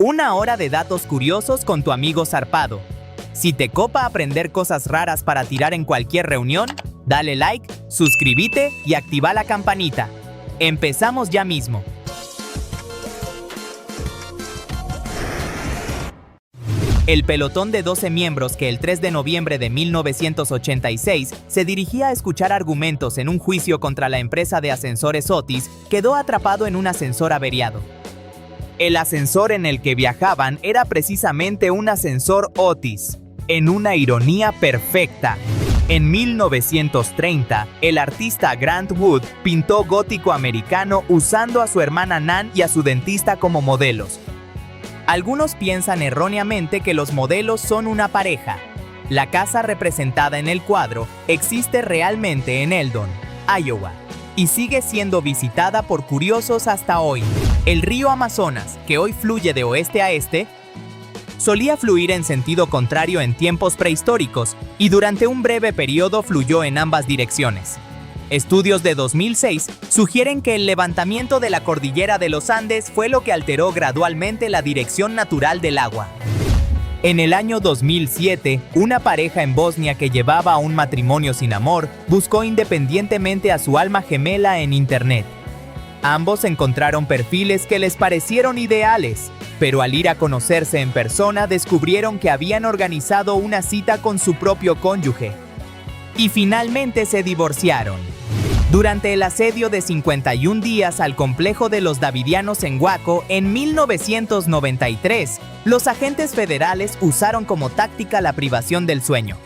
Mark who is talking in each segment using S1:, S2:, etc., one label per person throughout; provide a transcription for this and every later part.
S1: Una hora de datos curiosos con tu amigo Zarpado. Si te copa aprender cosas raras para tirar en cualquier reunión, dale like, suscríbete y activa la campanita. Empezamos ya mismo. El pelotón de 12 miembros que el 3 de noviembre de 1986 se dirigía a escuchar argumentos en un juicio contra la empresa de ascensores Otis quedó atrapado en un ascensor averiado. El ascensor en el que viajaban era precisamente un ascensor Otis, en una ironía perfecta. En 1930, el artista Grant Wood pintó gótico americano usando a su hermana Nan y a su dentista como modelos. Algunos piensan erróneamente que los modelos son una pareja. La casa representada en el cuadro existe realmente en Eldon, Iowa, y sigue siendo visitada por curiosos hasta hoy. El río Amazonas, que hoy fluye de oeste a este, solía fluir en sentido contrario en tiempos prehistóricos y durante un breve periodo fluyó en ambas direcciones. Estudios de 2006 sugieren que el levantamiento de la cordillera de los Andes fue lo que alteró gradualmente la dirección natural del agua. En el año 2007, una pareja en Bosnia que llevaba a un matrimonio sin amor buscó independientemente a su alma gemela en internet. Ambos encontraron perfiles que les parecieron ideales, pero al ir a conocerse en persona descubrieron que habían organizado una cita con su propio cónyuge. Y finalmente se divorciaron. Durante el asedio de 51 días al complejo de los Davidianos en Waco en 1993, los agentes federales usaron como táctica la privación del sueño.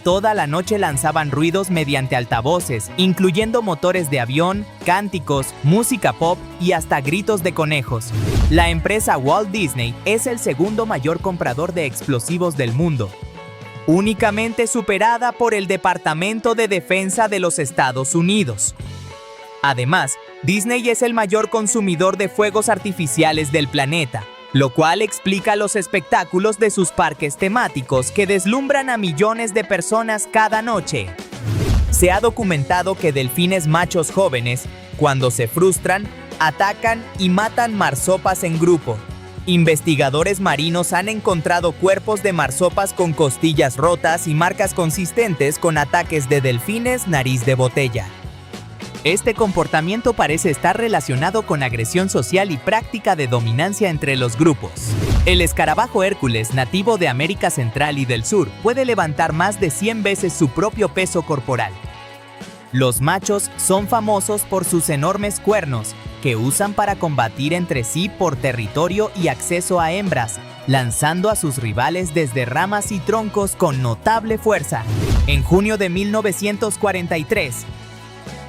S1: Toda la noche lanzaban ruidos mediante altavoces, incluyendo motores de avión, cánticos, música pop y hasta gritos de conejos. La empresa Walt Disney es el segundo mayor comprador de explosivos del mundo, únicamente superada por el Departamento de Defensa de los Estados Unidos. Además, Disney es el mayor consumidor de fuegos artificiales del planeta, lo cual explica los espectáculos de sus parques temáticos que deslumbran a millones de personas cada noche. Se ha documentado que delfines machos jóvenes, cuando se frustran, atacan y matan marsopas en grupo. Investigadores marinos han encontrado cuerpos de marsopas con costillas rotas y marcas consistentes con ataques de delfines nariz de botella. Este comportamiento parece estar relacionado con agresión social y práctica de dominancia entre los grupos. El escarabajo Hércules, nativo de América Central y del Sur, puede levantar más de 100 veces su propio peso corporal. Los machos son famosos por sus enormes cuernos, que usan para combatir entre sí por territorio y acceso a hembras, lanzando a sus rivales desde ramas y troncos con notable fuerza. En junio de 1943,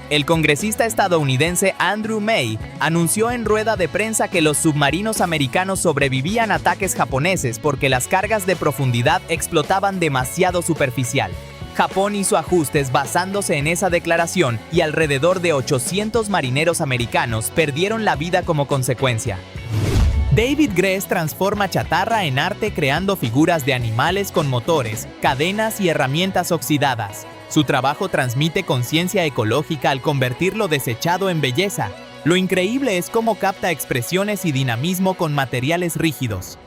S1: el congresista estadounidense Andrew May anunció en rueda de prensa que los submarinos americanos sobrevivían a ataques japoneses porque las cargas de profundidad explotaban demasiado superficial. Japón hizo ajustes basándose en esa declaración y alrededor de 800 marineros americanos perdieron la vida como consecuencia. David Gress transforma chatarra en arte creando figuras de animales con motores, cadenas y herramientas oxidadas. Su trabajo transmite conciencia ecológica al convertir lo desechado en belleza. Lo increíble es cómo capta expresiones y dinamismo con materiales rígidos.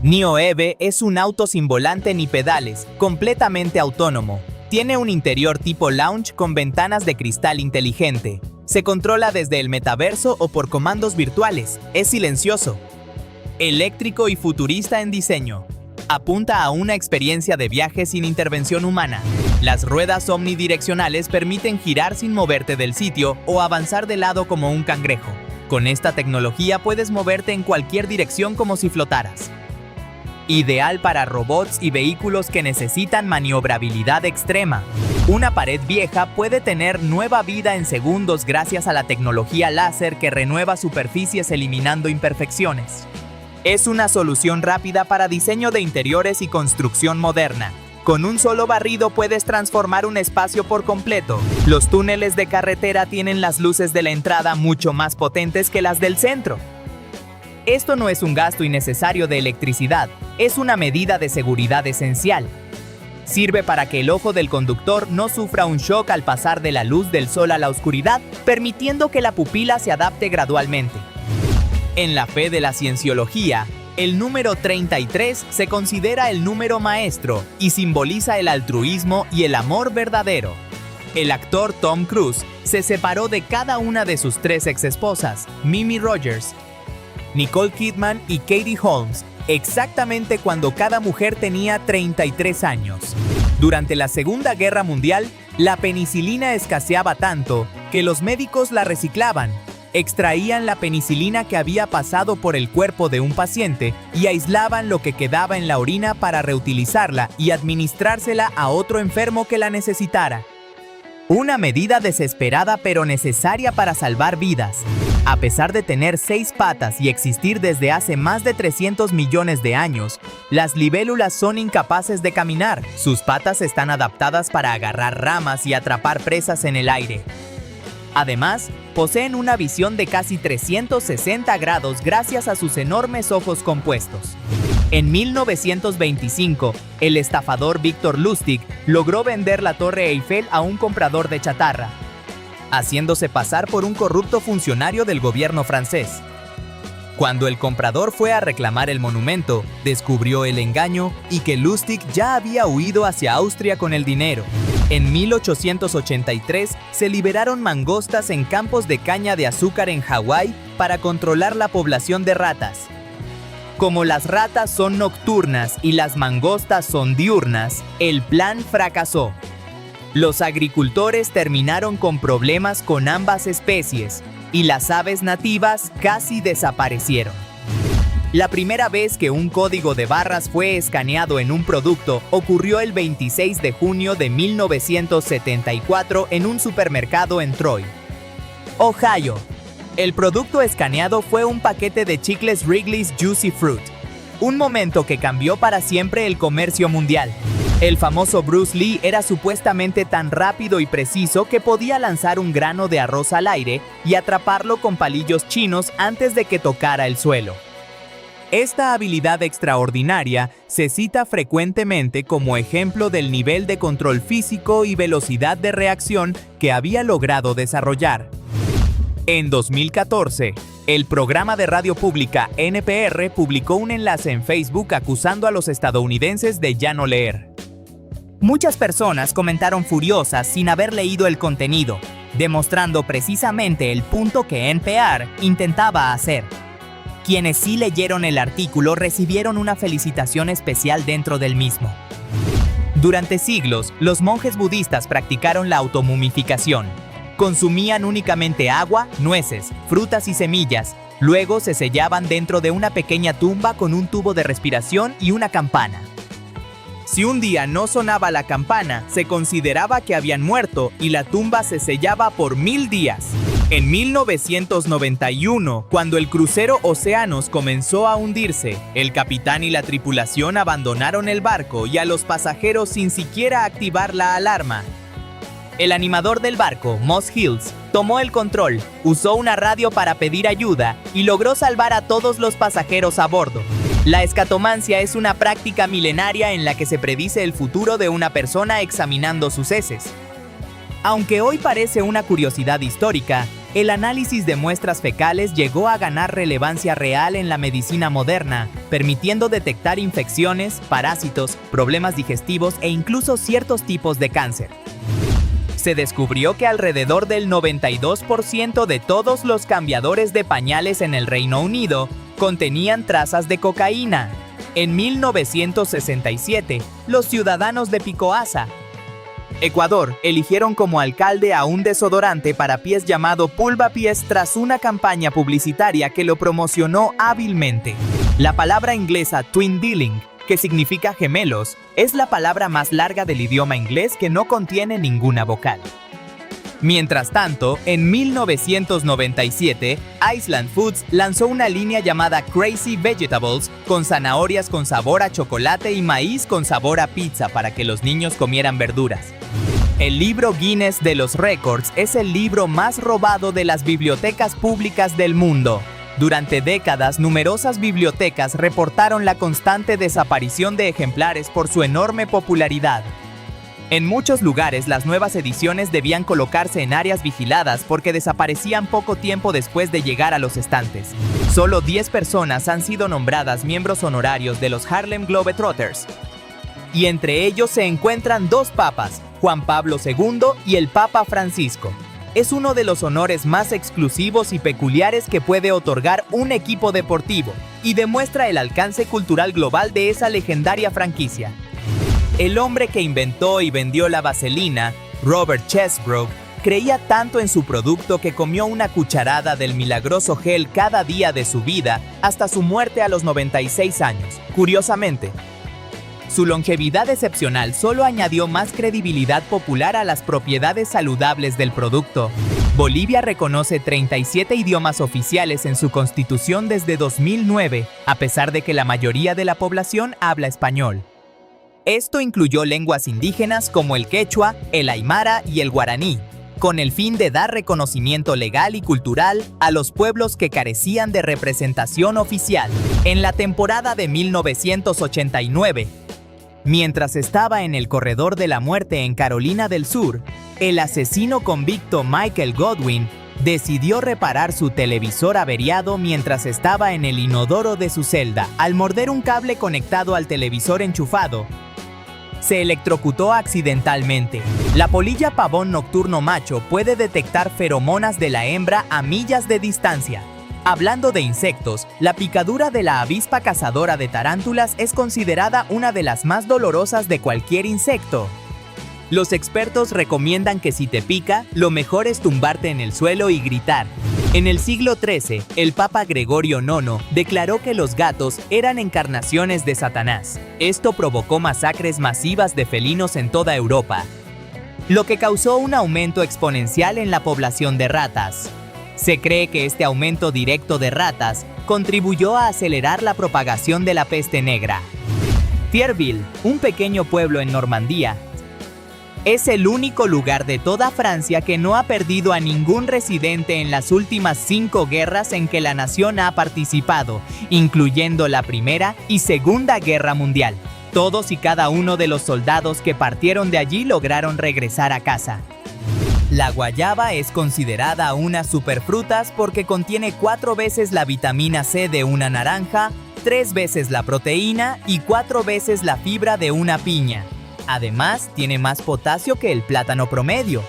S1: NIO EV es un auto sin volante ni pedales, completamente autónomo. Tiene un interior tipo lounge con ventanas de cristal inteligente. Se controla desde el metaverso o por comandos virtuales. Es silencioso, eléctrico y futurista en diseño. Apunta a una experiencia de viaje sin intervención humana. Las ruedas omnidireccionales permiten girar sin moverte del sitio o avanzar de lado como un cangrejo. Con esta tecnología puedes moverte en cualquier dirección como si flotaras. Ideal para robots y vehículos que necesitan maniobrabilidad extrema. Una pared vieja puede tener nueva vida en segundos gracias a la tecnología láser que renueva superficies eliminando imperfecciones. Es una solución rápida para diseño de interiores y construcción moderna. Con un solo barrido puedes transformar un espacio por completo. Los túneles de carretera tienen las luces de la entrada mucho más potentes que las del centro. Esto no es un gasto innecesario de electricidad, es una medida de seguridad esencial. Sirve para que el ojo del conductor no sufra un shock al pasar de la luz del sol a la oscuridad, permitiendo que la pupila se adapte gradualmente. En la fe de la cienciología, el número 33 se considera el número maestro y simboliza el altruismo y el amor verdadero. El actor Tom Cruise se separó de cada una de sus 3 exesposas, Mimi Rogers, Nicole Kidman y Katie Holmes, exactamente cuando cada mujer tenía 33 años. Durante la Segunda Guerra Mundial, la penicilina escaseaba tanto que los médicos la reciclaban. Extraían la penicilina que había pasado por el cuerpo de un paciente y aislaban lo que quedaba en la orina para reutilizarla y administrársela a otro enfermo que la necesitara. Una medida desesperada pero necesaria para salvar vidas. A pesar de tener 6 patas y existir desde hace más de 300 millones de años, las libélulas son incapaces de caminar. Sus patas están adaptadas para agarrar ramas y atrapar presas en el aire. Además, poseen una visión de casi 360 grados gracias a sus enormes ojos compuestos. En 1925, el estafador Victor Lustig logró vender la Torre Eiffel a un comprador de chatarra, haciéndose pasar por un corrupto funcionario del gobierno francés. Cuando el comprador fue a reclamar el monumento, descubrió el engaño y que Lustig ya había huido hacia Austria con el dinero. En 1883 se liberaron mangostas en campos de caña de azúcar en Hawái para controlar la población de ratas. Como las ratas son nocturnas y las mangostas son diurnas, el plan fracasó. Los agricultores terminaron con problemas con ambas especies y las aves nativas casi desaparecieron. La primera vez que un código de barras fue escaneado en un producto ocurrió el 26 de junio de 1974 en un supermercado en Troy, Ohio. El producto escaneado fue un paquete de chicles Wrigley's Juicy Fruit, un momento que cambió para siempre el comercio mundial. El famoso Bruce Lee era supuestamente tan rápido y preciso que podía lanzar un grano de arroz al aire y atraparlo con palillos chinos antes de que tocara el suelo. Esta habilidad extraordinaria se cita frecuentemente como ejemplo del nivel de control físico y velocidad de reacción que había logrado desarrollar. En 2014, el programa de radio pública NPR publicó un enlace en Facebook acusando a los estadounidenses de ya no leer. Muchas personas comentaron furiosas sin haber leído el contenido, demostrando precisamente el punto que NPR intentaba hacer. Quienes sí leyeron el artículo recibieron una felicitación especial dentro del mismo. Durante siglos, los monjes budistas practicaron la automumificación. Consumían únicamente agua, nueces, frutas y semillas. Luego se sellaban dentro de una pequeña tumba con un tubo de respiración y una campana. Si un día no sonaba la campana, se consideraba que habían muerto y la tumba se sellaba por 1000 días. En 1991, cuando el crucero Oceanos comenzó a hundirse, el capitán y la tripulación abandonaron el barco y a los pasajeros sin siquiera activar la alarma. El animador del barco, Moss Hills, tomó el control, usó una radio para pedir ayuda y logró salvar a todos los pasajeros a bordo. La escatomancia es una práctica milenaria en la que se predice el futuro de una persona examinando sus heces. Aunque hoy parece una curiosidad histórica, el análisis de muestras fecales llegó a ganar relevancia real en la medicina moderna, permitiendo detectar infecciones, parásitos, problemas digestivos e incluso ciertos tipos de cáncer. Se descubrió que alrededor del 92% de todos los cambiadores de pañales en el Reino Unido contenían trazas de cocaína. En 1967, los ciudadanos de Picoasa, Ecuador, eligieron como alcalde a un desodorante para pies llamado Pulva Pies tras una campaña publicitaria que lo promocionó hábilmente. La palabra inglesa twin dealing, que significa gemelos, es la palabra más larga del idioma inglés que no contiene ninguna vocal. Mientras tanto, en 1997, Iceland Foods lanzó una línea llamada Crazy Vegetables con zanahorias con sabor a chocolate y maíz con sabor a pizza para que los niños comieran verduras. El libro Guinness de los récords es el libro más robado de las bibliotecas públicas del mundo. Durante décadas, numerosas bibliotecas reportaron la constante desaparición de ejemplares por su enorme popularidad. En muchos lugares, las nuevas ediciones debían colocarse en áreas vigiladas porque desaparecían poco tiempo después de llegar a los estantes. Solo 10 personas han sido nombradas miembros honorarios de los Harlem Globetrotters. Y entre ellos se encuentran dos papas, Juan Pablo II y el Papa Francisco. Es uno de los honores más exclusivos y peculiares que puede otorgar un equipo deportivo, y demuestra el alcance cultural global de esa legendaria franquicia. El hombre que inventó y vendió la vaselina, Robert Chesbrough, creía tanto en su producto que comió una cucharada del milagroso gel cada día de su vida hasta su muerte a los 96 años. Curiosamente, su longevidad excepcional solo añadió más credibilidad popular a las propiedades saludables del producto. Bolivia reconoce 37 idiomas oficiales en su constitución desde 2009, a pesar de que la mayoría de la población habla español. Esto incluyó lenguas indígenas como el quechua, el aymara y el guaraní, con el fin de dar reconocimiento legal y cultural a los pueblos que carecían de representación oficial. En la temporada de 1989, mientras estaba en el corredor de la muerte en Carolina del Sur, el asesino convicto Michael Godwin decidió reparar su televisor averiado mientras estaba en el inodoro de su celda. Al morder un cable conectado al televisor enchufado, se electrocutó accidentalmente. La polilla pavón nocturno macho puede detectar feromonas de la hembra a millas de distancia. Hablando de insectos, la picadura de la avispa cazadora de tarántulas es considerada una de las más dolorosas de cualquier insecto. Los expertos recomiendan que si te pica, lo mejor es tumbarte en el suelo y gritar. En el siglo XIII, el Papa Gregorio IX declaró que los gatos eran encarnaciones de Satanás. Esto provocó masacres masivas de felinos en toda Europa, lo que causó un aumento exponencial en la población de ratas. Se cree que este aumento directo de ratas contribuyó a acelerar la propagación de la peste negra. Thierville, un pequeño pueblo en Normandía, es el único lugar de toda Francia que no ha perdido a ningún residente en las últimas 5 guerras en que la nación ha participado, incluyendo la Primera y Segunda Guerra Mundial. Todos y cada uno de los soldados que partieron de allí lograron regresar a casa. La guayaba es considerada una superfrutas porque contiene 4 veces la vitamina C de una naranja, 3 veces la proteína y 4 veces la fibra de una piña. Además, tiene más potasio que el plátano promedio,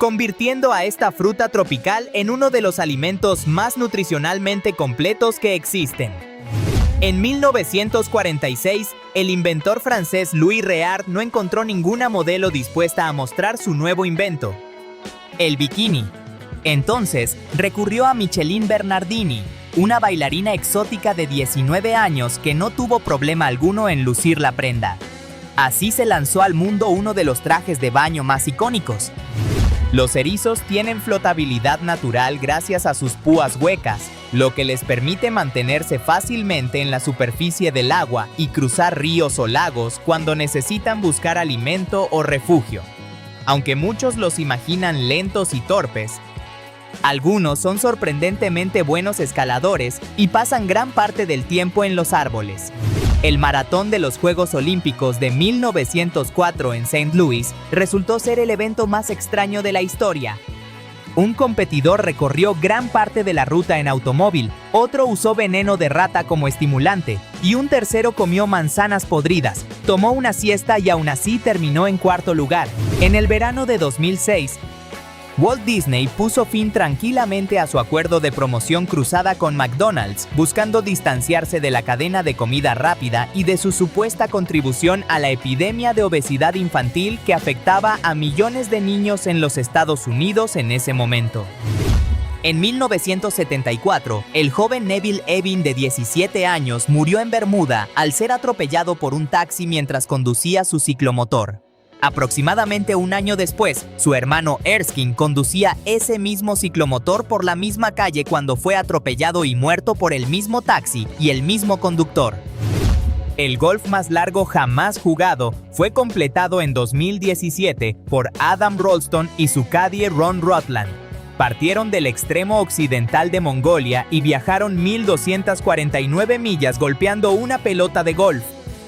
S1: convirtiendo a esta fruta tropical en uno de los alimentos más nutricionalmente completos que existen. En 1946, el inventor francés Louis Réard no encontró ninguna modelo dispuesta a mostrar su nuevo invento, el bikini. Entonces, recurrió a Micheline Bernardini, una bailarina exótica de 19 años que no tuvo problema alguno en lucir la prenda. Así se lanzó al mundo uno de los trajes de baño más icónicos. Los erizos tienen flotabilidad natural gracias a sus púas huecas, lo que les permite mantenerse fácilmente en la superficie del agua y cruzar ríos o lagos cuando necesitan buscar alimento o refugio. Aunque muchos los imaginan lentos y torpes, algunos son sorprendentemente buenos escaladores y pasan gran parte del tiempo en los árboles. El maratón de los Juegos Olímpicos de 1904 en St. Louis resultó ser el evento más extraño de la historia. Un competidor recorrió gran parte de la ruta en automóvil, otro usó veneno de rata como estimulante, y un tercero comió manzanas podridas, tomó una siesta y aún así terminó en 4º lugar. En el verano de 2006, Walt Disney puso fin tranquilamente a su acuerdo de promoción cruzada con McDonald's, buscando distanciarse de la cadena de comida rápida y de su supuesta contribución a la epidemia de obesidad infantil que afectaba a millones de niños en los Estados Unidos en ese momento. En 1974, el joven Neville Evin de 17 años murió en Bermuda al ser atropellado por un taxi mientras conducía su ciclomotor. Aproximadamente un año después, su hermano Erskine conducía ese mismo ciclomotor por la misma calle cuando fue atropellado y muerto por el mismo taxi y el mismo conductor. El golf más largo jamás jugado fue completado en 2017 por Adam Ralston y su caddy Ron Rutland. Partieron del extremo occidental de Mongolia y viajaron 1.249 millas golpeando una pelota de golf.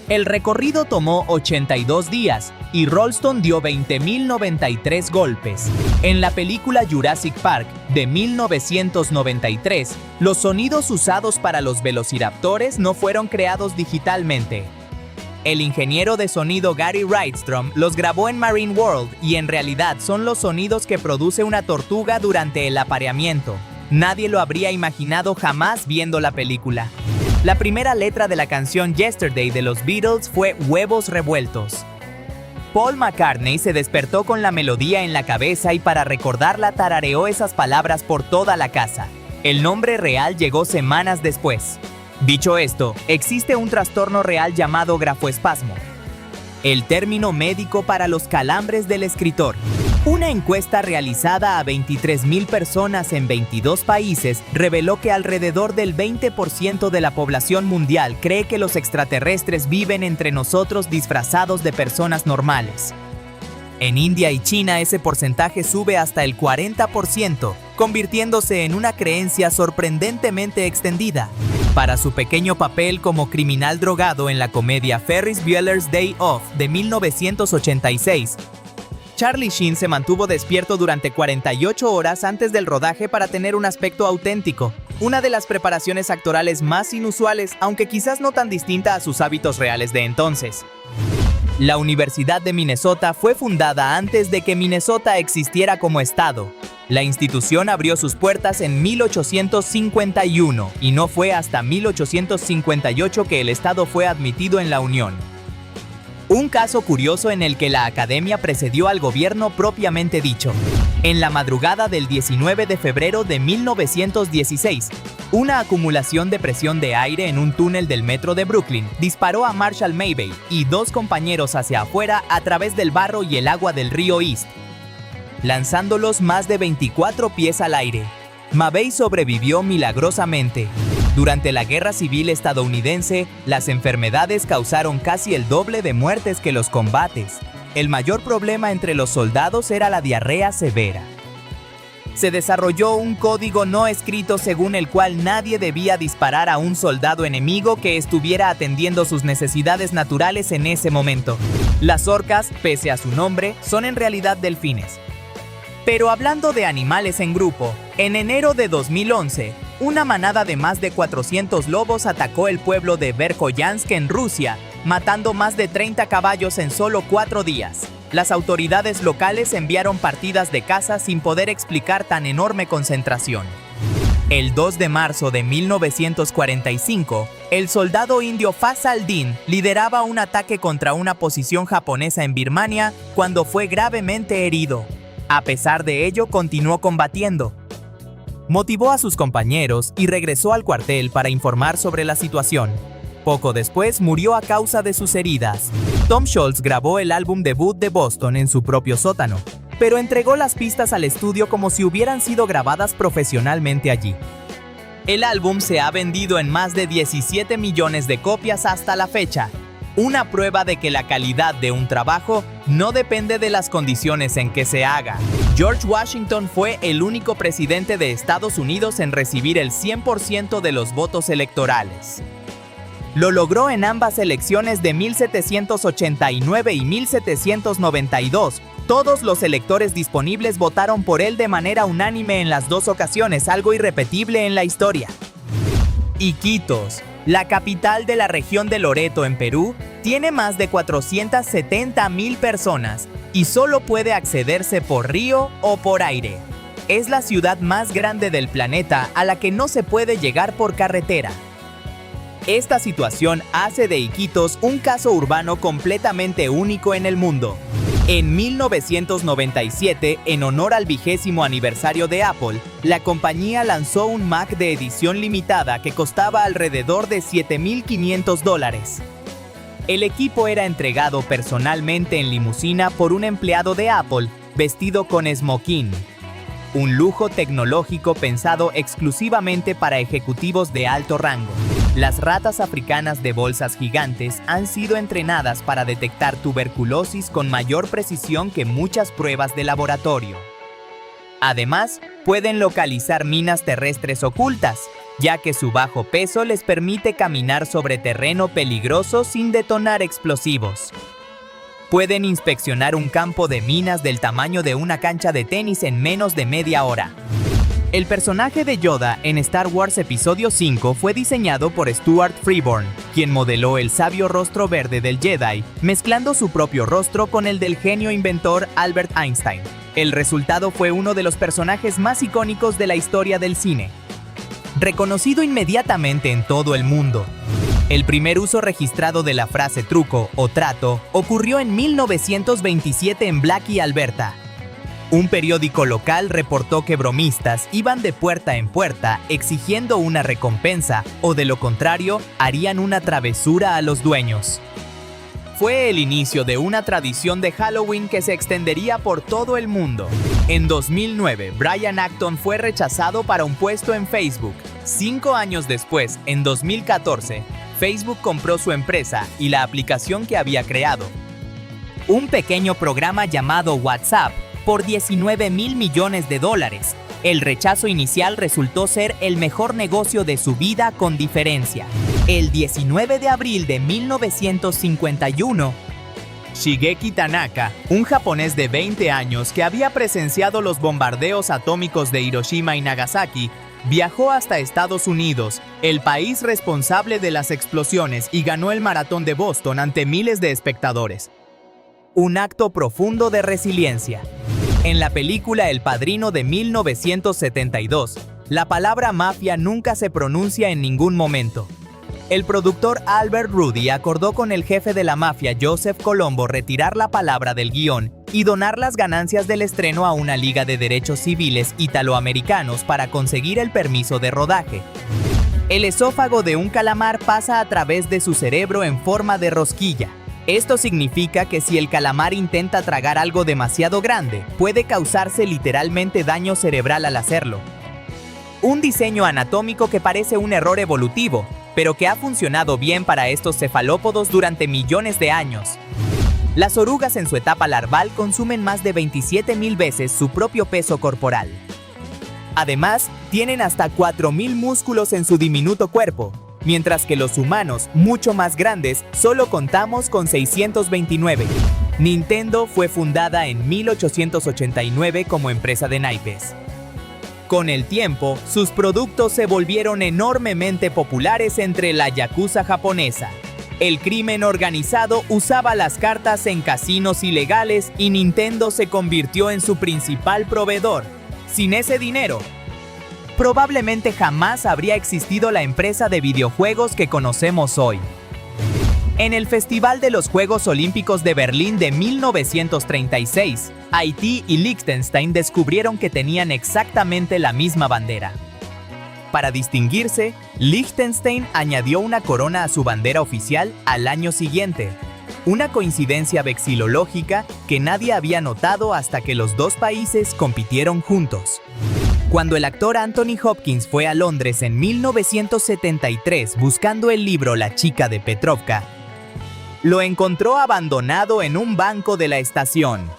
S1: El recorrido tomó 82 días, y Rolston dio 20.093 golpes. En la película Jurassic Park de 1993, los sonidos usados para los velociraptores no fueron creados digitalmente. El ingeniero de sonido Gary Rydstrom los grabó en Marine World y en realidad son los sonidos que produce una tortuga durante el apareamiento. Nadie lo habría imaginado jamás viendo la película. La primera letra de la canción Yesterday de los Beatles fue huevos revueltos. Paul McCartney se despertó con la melodía en la cabeza y para recordarla tarareó esas palabras por toda la casa. El nombre real llegó semanas después. Dicho esto, existe un trastorno real llamado grafoespasmo, el término médico para los calambres del escritor. Una encuesta realizada a 23.000 personas en 22 países reveló que alrededor del 20% de la población mundial cree que los extraterrestres viven entre nosotros disfrazados de personas normales. En India y China ese porcentaje sube hasta el 40%, convirtiéndose en una creencia sorprendentemente extendida. Para su pequeño papel como criminal drogado en la comedia Ferris Bueller's Day Off de 1986, Charlie Sheen se mantuvo despierto durante 48 horas antes del rodaje para tener un aspecto auténtico, una de las preparaciones actorales más inusuales, aunque quizás no tan distinta a sus hábitos reales de entonces. La Universidad de Minnesota fue fundada antes de que Minnesota existiera como estado. La institución abrió sus puertas en 1851 y no fue hasta 1858 que el estado fue admitido en la Unión. Un caso curioso en el que la academia precedió al gobierno propiamente dicho. En la madrugada del 19 de febrero de 1916, una acumulación de presión de aire en un túnel del metro de Brooklyn disparó a Marshall Mabey y dos compañeros hacia afuera a través del barro y el agua del río East, lanzándolos más de 24 pies al aire. Mabey sobrevivió milagrosamente. Durante la Guerra Civil estadounidense, las enfermedades causaron casi el doble de muertes que los combates. El mayor problema entre los soldados era la diarrea severa. Se desarrolló un código no escrito según el cual nadie debía disparar a un soldado enemigo que estuviera atendiendo sus necesidades naturales en ese momento. Las orcas, pese a su nombre, son en realidad delfines. Pero hablando de animales en grupo, en enero de 2011, una manada de más de 400 lobos atacó el pueblo de Verkhoyansk en Rusia, matando más de 30 caballos en solo 4 días. Las autoridades locales enviaron partidas de caza sin poder explicar tan enorme concentración. El 2 de marzo de 1945, el soldado indio Faz al-Din lideraba un ataque contra una posición japonesa en Birmania cuando fue gravemente herido. A pesar de ello, continuó combatiendo. Motivó a sus compañeros y regresó al cuartel para informar sobre la situación. Poco después murió a causa de sus heridas. Tom Scholz grabó el álbum debut de Boston en su propio sótano, pero entregó las pistas al estudio como si hubieran sido grabadas profesionalmente allí. El álbum se ha vendido en más de 17 millones de copias hasta la fecha, una prueba de que la calidad de un trabajo no depende de las condiciones en que se haga. George Washington fue el único presidente de Estados Unidos en recibir el 100% de los votos electorales. Lo logró en ambas elecciones de 1789 y 1792. Todos los electores disponibles votaron por él de manera unánime en las dos ocasiones, algo irrepetible en la historia. Iquitos, la capital de la región de Loreto en Perú, tiene más de 470,000 personas y solo puede accederse por río o por aire. Es la ciudad más grande del planeta a la que no se puede llegar por carretera. Esta situación hace de Iquitos un caso urbano completamente único en el mundo. En 1997, en honor al 20º aniversario de Apple, la compañía lanzó un Mac de edición limitada que costaba alrededor de $7,500. El equipo era entregado personalmente en limusina por un empleado de Apple vestido con smoking, un lujo tecnológico pensado exclusivamente para ejecutivos de alto rango. Las ratas africanas de bolsas gigantes han sido entrenadas para detectar tuberculosis con mayor precisión que muchas pruebas de laboratorio. Además, pueden localizar minas terrestres ocultas, ya que su bajo peso les permite caminar sobre terreno peligroso sin detonar explosivos. Pueden inspeccionar un campo de minas del tamaño de una cancha de tenis en menos de media hora. El personaje de Yoda en Star Wars Episodio 5 fue diseñado por Stuart Freeborn, quien modeló el sabio rostro verde del Jedi, mezclando su propio rostro con el del genio inventor Albert Einstein. El resultado fue uno de los personajes más icónicos de la historia del cine, reconocido inmediatamente en todo el mundo. El primer uso registrado de la frase truco o trato ocurrió en 1927 en Blackie, Alberta. Un periódico local reportó que bromistas iban de puerta en puerta exigiendo una recompensa o, de lo contrario, harían una travesura a los dueños. Fue el inicio de una tradición de Halloween que se extendería por todo el mundo. En 2009, Brian Acton fue rechazado para un puesto en Facebook. 5 años después, en 2014, Facebook compró su empresa y la aplicación que había creado, un pequeño programa llamado WhatsApp, por $19 mil millones. El rechazo inicial resultó ser el mejor negocio de su vida con diferencia. El 19 de abril de 1951, Shigeki Tanaka, un japonés de 20 años que había presenciado los bombardeos atómicos de Hiroshima y Nagasaki, viajó hasta Estados Unidos, el país responsable de las explosiones, y ganó el maratón de Boston ante miles de espectadores. Un acto profundo de resiliencia. En la película El Padrino de 1972, la palabra mafia nunca se pronuncia en ningún momento. El productor Albert Rudy acordó con el jefe de la mafia, Joseph Colombo, retirar la palabra del guión y donar las ganancias del estreno a una liga de derechos civiles italoamericanos para conseguir el permiso de rodaje. El esófago de un calamar pasa a través de su cerebro en forma de rosquilla. Esto significa que si el calamar intenta tragar algo demasiado grande, puede causarse literalmente daño cerebral al hacerlo. Un diseño anatómico que parece un error evolutivo, pero que ha funcionado bien para estos cefalópodos durante millones de años. Las orugas en su etapa larval consumen más de 27,000 veces su propio peso corporal. Además, tienen hasta 4,000 músculos en su diminuto cuerpo, mientras que los humanos, mucho más grandes, solo contamos con 629. Nintendo fue fundada en 1889 como empresa de naipes. Con el tiempo, sus productos se volvieron enormemente populares entre la yakuza japonesa. El crimen organizado usaba las cartas en casinos ilegales y Nintendo se convirtió en su principal proveedor. Sin ese dinero, probablemente jamás habría existido la empresa de videojuegos que conocemos hoy. En el Festival de los Juegos Olímpicos de Berlín de 1936, Haití y Liechtenstein descubrieron que tenían exactamente la misma bandera. Para distinguirse, Liechtenstein añadió una corona a su bandera oficial al año siguiente. Una coincidencia vexilológica que nadie había notado hasta que los dos países compitieron juntos. Cuando el actor Anthony Hopkins fue a Londres en 1973 buscando el libro La chica de Petrovka, lo encontró abandonado en un banco de la estación.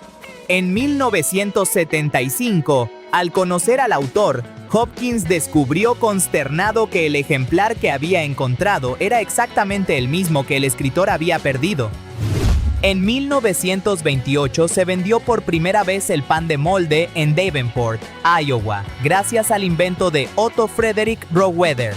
S1: En 1975, al conocer al autor, Hopkins descubrió consternado que el ejemplar que había encontrado era exactamente el mismo que el escritor había perdido. En 1928 se vendió por primera vez el pan de molde en Davenport, Iowa, gracias al invento de Otto Frederick Rohwedder.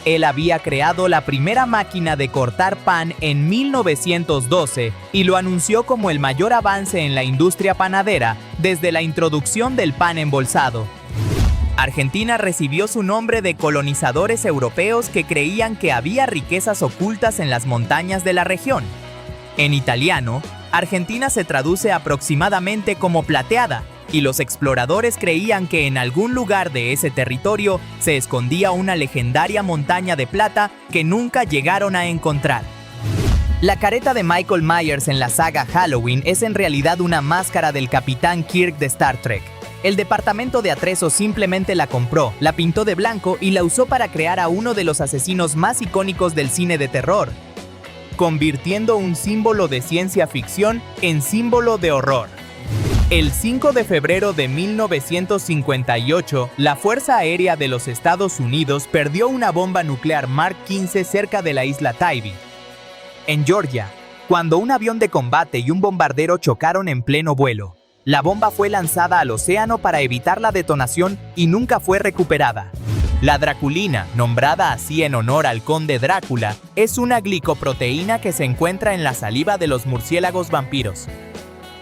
S1: Él había creado la primera máquina de cortar pan en 1912 y lo anunció como el mayor avance en la industria panadera desde la introducción del pan embolsado. Argentina recibió su nombre de colonizadores europeos que creían que había riquezas ocultas en las montañas de la región. En italiano, Argentina se traduce aproximadamente como plateada, y los exploradores creían que en algún lugar de ese territorio se escondía una legendaria montaña de plata que nunca llegaron a encontrar. La careta de Michael Myers en la saga Halloween es en realidad una máscara del Capitán Kirk de Star Trek. El departamento de atrezzo simplemente la compró, la pintó de blanco y la usó para crear a uno de los asesinos más icónicos del cine de terror, convirtiendo un símbolo de ciencia ficción en símbolo de horror. El 5 de febrero de 1958, la Fuerza Aérea de los Estados Unidos perdió una bomba nuclear Mark 15 cerca de la isla Tybee, en Georgia. cuando un avión de combate y un bombardero chocaron en pleno vuelo. La bomba fue lanzada al océano para evitar la detonación y nunca fue recuperada. La draculina, nombrada así en honor al conde Drácula, es una glicoproteína que se encuentra en la saliva de los murciélagos vampiros.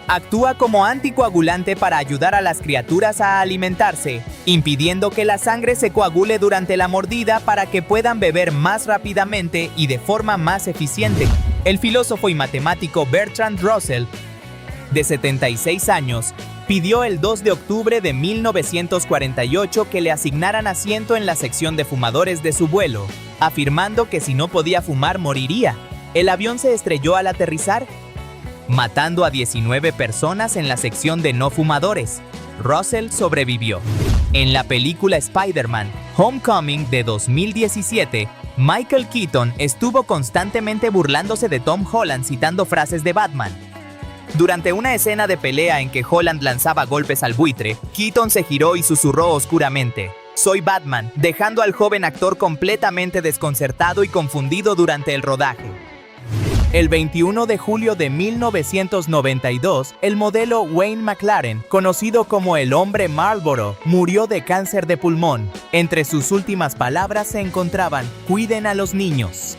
S1: Actúa como anticoagulante para ayudar a las criaturas a alimentarse, impidiendo que la sangre se coagule durante la mordida para que puedan beber más rápidamente y de forma más eficiente. El filósofo y matemático Bertrand Russell, de 76 años, pidió el 2 de octubre de 1948 que le asignaran asiento en la sección de fumadores de su vuelo, afirmando que si no podía fumar moriría. El avión se estrelló al aterrizar, matando a 19 personas en la sección de no fumadores. Russell sobrevivió. En la película Spider-Man: Homecoming de 2017, Michael Keaton estuvo constantemente burlándose de Tom Holland citando frases de Batman. Durante una escena de pelea en que Holland lanzaba golpes al buitre, Keaton se giró y susurró oscuramente: "Soy Batman", dejando al joven actor completamente desconcertado y confundido durante el rodaje. El 21 de julio de 1992, el modelo Wayne McLaren, conocido como el Hombre Marlboro, murió de cáncer de pulmón. Entre sus últimas palabras se encontraban: "Cuiden a los niños.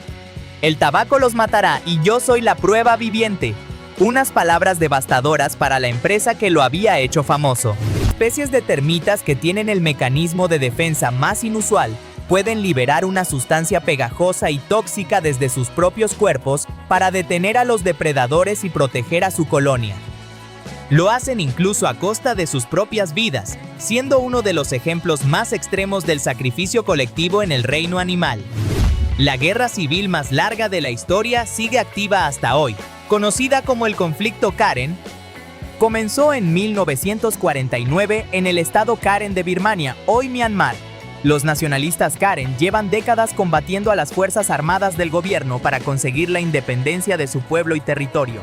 S1: El tabaco los matará y yo soy la prueba viviente". Unas palabras devastadoras para la empresa que lo había hecho famoso. Especies de termitas que tienen el mecanismo de defensa más inusual pueden liberar una sustancia pegajosa y tóxica desde sus propios cuerpos para detener a los depredadores y proteger a su colonia. Lo hacen incluso a costa de sus propias vidas, siendo uno de los ejemplos más extremos del sacrificio colectivo en el reino animal. La guerra civil más larga de la historia sigue activa hasta hoy, conocida como el conflicto Karen. Comenzó en 1949 en el estado Karen de Birmania, hoy Myanmar. Los nacionalistas Karen llevan décadas combatiendo a las fuerzas armadas del gobierno para conseguir la independencia de su pueblo y territorio.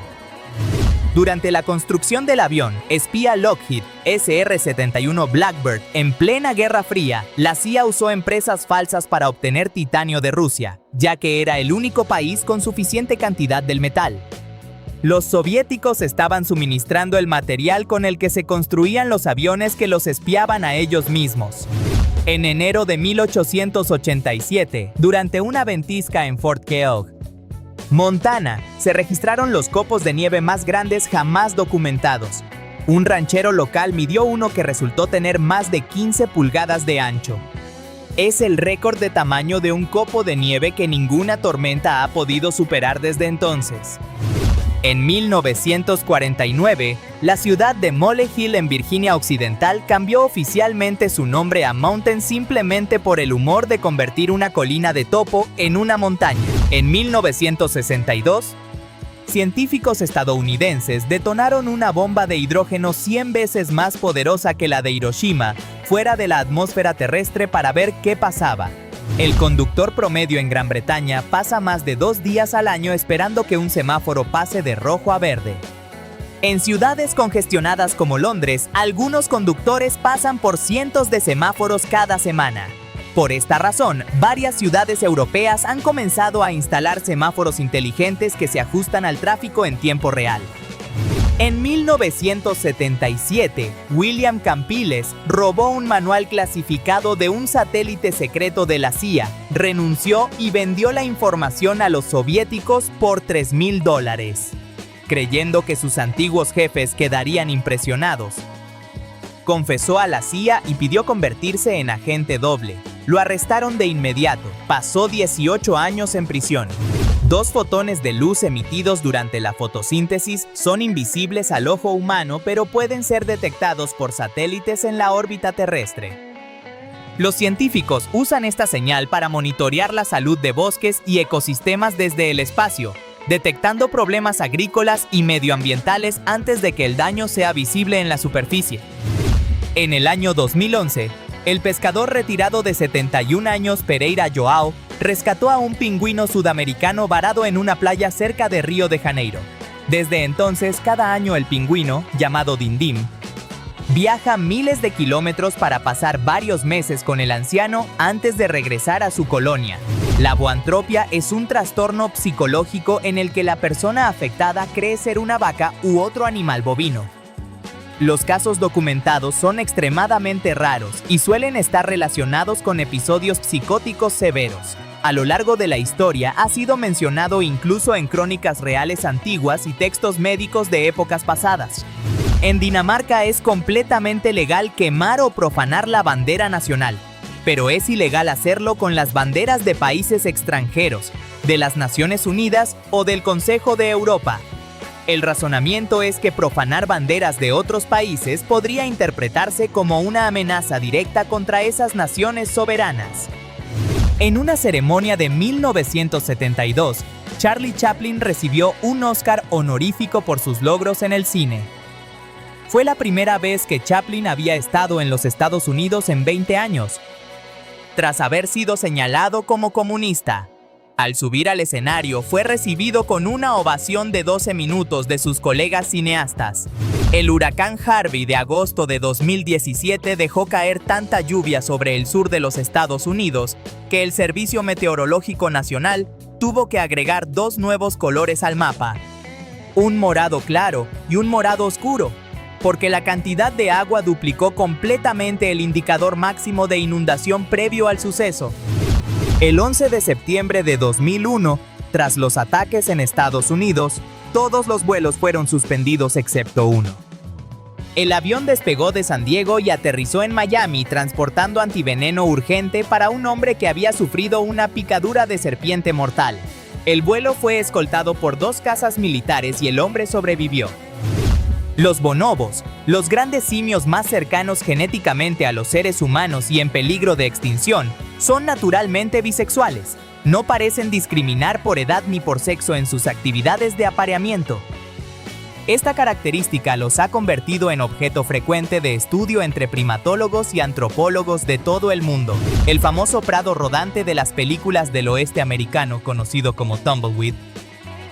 S1: Durante la construcción del avión espía Lockheed SR-71 Blackbird en plena Guerra Fría, la CIA usó empresas falsas para obtener titanio de Rusia, ya que era el único país con suficiente cantidad del metal. Los soviéticos estaban suministrando el material con el que se construían los aviones que los espiaban a ellos mismos. En enero de 1887, durante una ventisca en Fort Keogh, Montana, se registraron los copos de nieve más grandes jamás documentados. Un ranchero local midió uno que resultó tener más de 15 pulgadas de ancho. Es el récord de tamaño de un copo de nieve que ninguna tormenta ha podido superar desde entonces. En 1949, la ciudad de Molehill en Virginia Occidental cambió oficialmente su nombre a Mountain simplemente por el humor de convertir una colina de topo en una montaña. En 1962, científicos estadounidenses detonaron una bomba de hidrógeno 100 veces más poderosa que la de Hiroshima fuera de la atmósfera terrestre para ver qué pasaba. El conductor promedio en Gran Bretaña pasa más de 2 días al año esperando que un semáforo pase de rojo a verde. En ciudades congestionadas como Londres, algunos conductores pasan por cientos de semáforos cada semana. Por esta razón, varias ciudades europeas han comenzado a instalar semáforos inteligentes que se ajustan al tráfico en tiempo real. En 1977, William Campiles robó un manual clasificado de un satélite secreto de la CIA, renunció y vendió la información a los soviéticos por $3,000, creyendo que sus antiguos jefes quedarían impresionados. Confesó a la CIA y pidió convertirse en agente doble. Lo arrestaron de inmediato. Pasó 18 años en prisión. 2 fotones de luz emitidos durante la fotosíntesis son invisibles al ojo humano, pero pueden ser detectados por satélites en la órbita terrestre. Los científicos usan esta señal para monitorear la salud de bosques y ecosistemas desde el espacio, detectando problemas agrícolas y medioambientales antes de que el daño sea visible en la superficie. En el año 2011, el pescador retirado de 71 años Pereira Joao rescató a un pingüino sudamericano varado en una playa cerca de Río de Janeiro. Desde entonces, cada año el pingüino, llamado Dindim, viaja miles de kilómetros para pasar varios meses con el anciano antes de regresar a su colonia. La boantropia es un trastorno psicológico en el que la persona afectada cree ser una vaca u otro animal bovino. Los casos documentados son extremadamente raros y suelen estar relacionados con episodios psicóticos severos. A lo largo de la historia ha sido mencionado incluso en crónicas reales antiguas y textos médicos de épocas pasadas. En Dinamarca es completamente legal quemar o profanar la bandera nacional, pero es ilegal hacerlo con las banderas de países extranjeros, de las Naciones Unidas o del Consejo de Europa. El razonamiento es que profanar banderas de otros países podría interpretarse como una amenaza directa contra esas naciones soberanas. En una ceremonia de 1972, Charlie Chaplin recibió un Oscar honorífico por sus logros en el cine. Fue la primera vez que Chaplin había estado en los Estados Unidos en 20 años, tras haber sido señalado como comunista. Al subir al escenario, fue recibido con una ovación de 12 minutos de sus colegas cineastas. El huracán Harvey de agosto de 2017 dejó caer tanta lluvia sobre el sur de los Estados Unidos que el Servicio Meteorológico Nacional tuvo que agregar 2 nuevos colores al mapa: un morado claro y un morado oscuro, porque la cantidad de agua duplicó completamente el indicador máximo de inundación previo al suceso. El 11 de septiembre de 2001, tras los ataques en Estados Unidos, todos los vuelos fueron suspendidos excepto uno. El avión despegó de San Diego y aterrizó en Miami transportando antiveneno urgente para un hombre que había sufrido una picadura de serpiente mortal. El vuelo fue escoltado por 2 cazas militares y el hombre sobrevivió. Los bonobos, los grandes simios más cercanos genéticamente a los seres humanos y en peligro de extinción, son naturalmente bisexuales. No parecen discriminar por edad ni por sexo en sus actividades de apareamiento. Esta característica los ha convertido en objeto frecuente de estudio entre primatólogos y antropólogos de todo el mundo. El famoso prado rodante de las películas del oeste americano, conocido como Tumbleweed,